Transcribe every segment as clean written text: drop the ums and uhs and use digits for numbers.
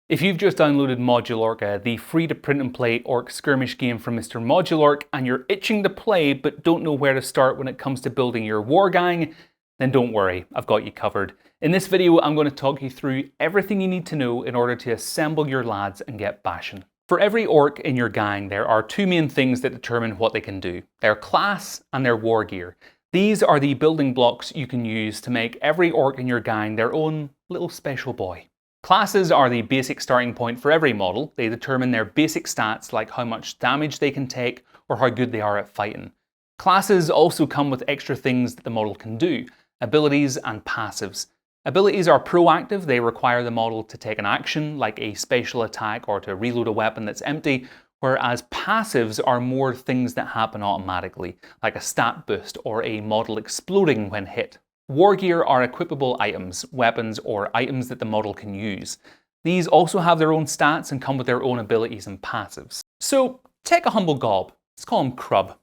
If you've just downloaded Modulorka, the free to print and play Orc skirmish game from Mr. Modular, and you're itching to play but don't know where to start when it comes to building your Wargang, then don't worry, I've got you covered. In this video, I'm going to talk you through everything you need to know in order to assemble your lads and get bashing. For every Orc in your gang, there are two main things that determine what they can do: their class and their war gear. These are the building blocks you can use to make every Orc in your gang their own little special boy. Classes are the basic starting point for every model. They determine their basic stats, like how much damage they can take or how good they are at fighting. Classes also come with extra things that the model can do: abilities and passives. Abilities are proactive. They require the model to take an action, like a special attack or to reload a weapon that's empty, whereas passives are more things that happen automatically, like a stat boost or a model exploding when hit. War gear are equipable items, weapons, or items that the model can use. These also have their own stats and come with their own abilities and passives. So take a humble gob, let's call him Crub.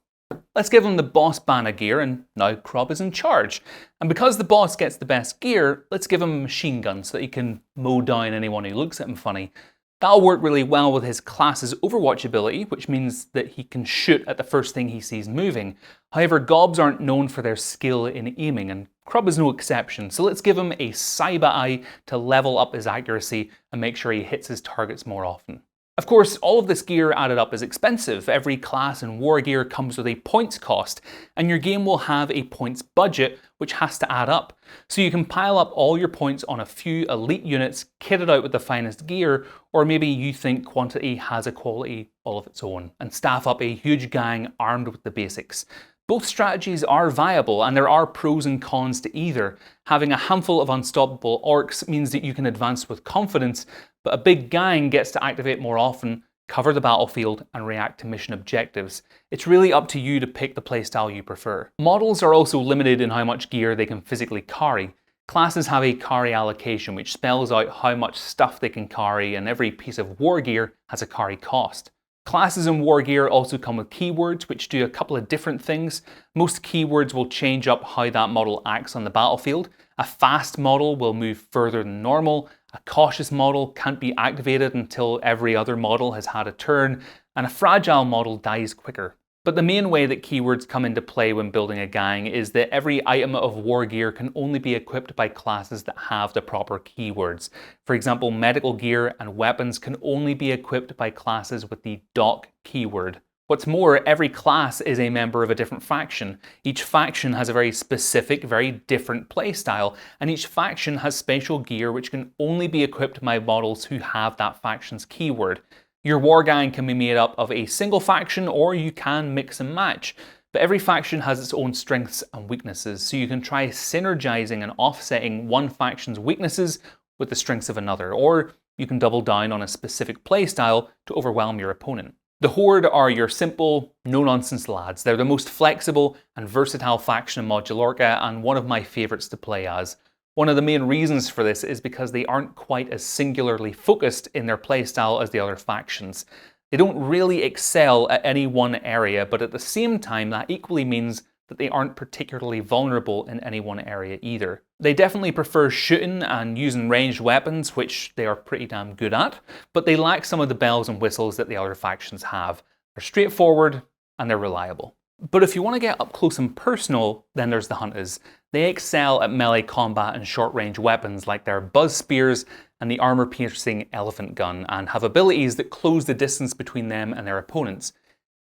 Let's give him the boss banner gear, and now Crub is in charge. And because the boss gets the best gear, let's give him a machine gun so that he can mow down anyone who looks at him funny. That'll work really well with his class's Overwatch ability, which means that he can shoot at the first thing he sees moving. However, gobs aren't known for their skill in aiming, and Crub is no exception, so let's give him a Cyber Eye to level up his accuracy and make sure he hits his targets more often. Of course, all of this gear added up is expensive. Every class and war gear comes with a points cost, and your game will have a points budget which has to add up. So you can pile up all your points on a few elite units, kitted out with the finest gear, or maybe you think quantity has a quality all of its own, and staff up a huge gang armed with the basics. Both strategies are viable, and there are pros and cons to either. Having a handful of unstoppable orcs means that you can advance with confidence, but a big gang gets to activate more often, cover the battlefield, and react to mission objectives. It's really up to you to pick the playstyle you prefer. Models are also limited in how much gear they can physically carry. Classes have a carry allocation, which spells out how much stuff they can carry, and every piece of war gear has a carry cost. Classes and war gear also come with keywords, which do a couple of different things. Most keywords will change up how that model acts on the battlefield. A fast model will move further than normal. A cautious model can't be activated until every other model has had a turn, and a fragile model dies quicker. But the main way that keywords come into play when building a gang is that every item of war gear can only be equipped by classes that have the proper keywords. For example, medical gear and weapons can only be equipped by classes with the doc keyword. What's more, every class is a member of a different faction. Each faction has a very specific, very different playstyle, and each faction has special gear which can only be equipped by models who have that faction's keyword. Your war gang can be made up of a single faction, or you can mix and match. But every faction has its own strengths and weaknesses, so you can try synergizing and offsetting one faction's weaknesses with the strengths of another, or you can double down on a specific playstyle to overwhelm your opponent. The Horde are your simple, no-nonsense lads. They're the most flexible and versatile faction in Modulorka, and one of my favourites to play as. One of the main reasons for this is because they aren't quite as singularly focused in their playstyle as the other factions. They don't really excel at any one area, but at the same time that equally means that they aren't particularly vulnerable in any one area either. They definitely prefer shooting and using ranged weapons, which they are pretty damn good at, but they lack some of the bells and whistles that the other factions have. They're straightforward and they're reliable. But if you want to get up close and personal, then there's the Hunters. They excel at melee combat and short-range weapons like their buzz spears and the armor-piercing elephant gun, and have abilities that close the distance between them and their opponents.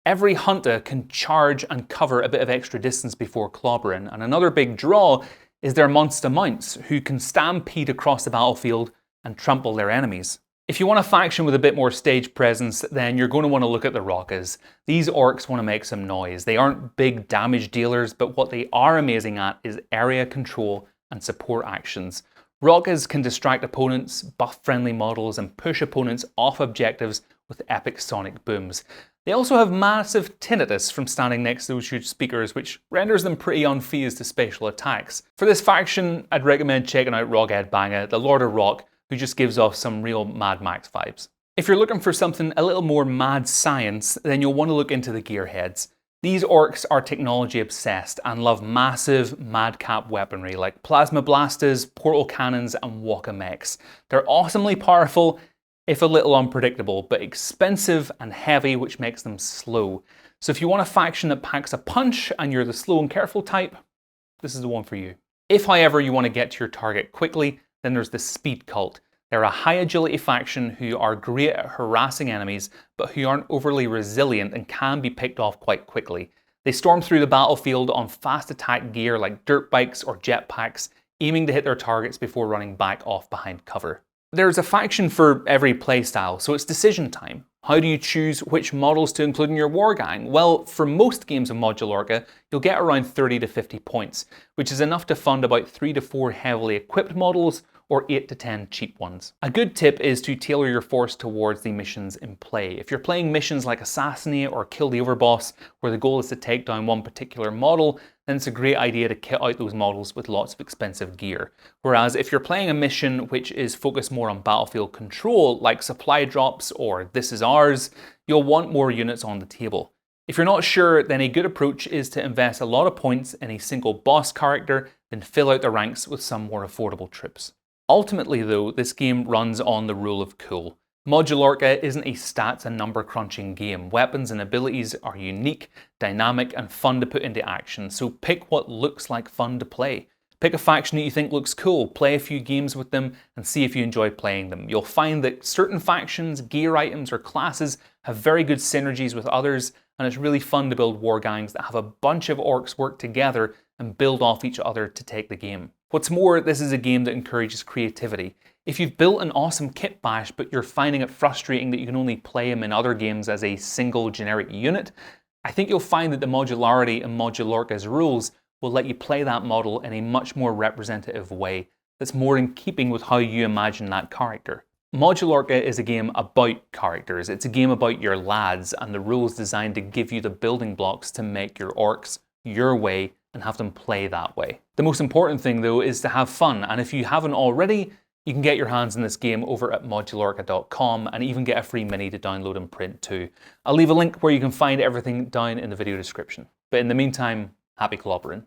Every Hunter can charge and cover a bit of extra distance before clobbering, and another big draw is their monster mounts, who can stampede across the battlefield and trample their enemies. If you want a faction with a bit more stage presence, then you're going to want to look at the Rokkas. These orcs want to make some noise. They aren't big damage dealers, but what they are amazing at is area control and support actions. Rokkas can distract opponents, buff friendly models, and push opponents off objectives with epic sonic booms. They also have massive tinnitus from standing next to those huge speakers, which renders them pretty unfazed to special attacks. For this faction, I'd recommend checking out Roghead Banga, the Lord of Rock, who just gives off some real Mad Max vibes. If you're looking for something a little more mad science, then you'll want to look into the gearheads. These orcs are technology obsessed and love massive madcap weaponry like plasma blasters, portal cannons, and waka mechs. They're awesomely powerful, if a little unpredictable, but expensive and heavy, which makes them slow. So if you want a faction that packs a punch and you're the slow and careful type, this is the one for you. If, however, you want to get to your target quickly, then there's the speed cult. They're a high agility faction who are great at harassing enemies, but who aren't overly resilient and can be picked off quite quickly. They storm through the battlefield on fast attack gear like dirt bikes or jetpacks, aiming to hit their targets before running back off behind cover. There's a faction for every playstyle, so it's decision time. How do you choose which models to include in your Wargang? Well, for most games of Modulorka, you'll get around 30 to 50 points, which is enough to fund about 3 to 4 heavily equipped models or 8 to 10 cheap ones. A good tip is to tailor your force towards the missions in play. If you're playing missions like Assassinate or Kill the Overboss, where the goal is to take down one particular model, then it's a great idea to kit out those models with lots of expensive gear. Whereas if you're playing a mission which is focused more on battlefield control, like supply drops or This Is Ours, you'll want more units on the table. If you're not sure, then a good approach is to invest a lot of points in a single boss character, then fill out the ranks with some more affordable troops. Ultimately though, this game runs on the rule of cool. Modulorka isn't a stats and number crunching game. Weapons and abilities are unique, dynamic and fun to put into action, so pick what looks like fun to play. Pick a faction that you think looks cool, play a few games with them and see if you enjoy playing them. You'll find that certain factions, gear items or classes have very good synergies with others, and it's really fun to build wargangs that have a bunch of orcs work together and build off each other to take the game. What's more, this is a game that encourages creativity. If you've built an awesome kit bash, but you're finding it frustrating that you can only play them in other games as a single generic unit, I think you'll find that the modularity in Modulorka's rules will let you play that model in a much more representative way that's more in keeping with how you imagine that character. Modulorka is a game about characters. It's a game about your lads, and the rules designed to give you the building blocks to make your orcs your way and have them play that way. The most important thing though is to have fun, and if you haven't already, you can get your hands on this game over at modulorka.com and even get a free mini to download and print too. I'll leave a link where you can find everything down in the video description. But in the meantime, happy clobbering.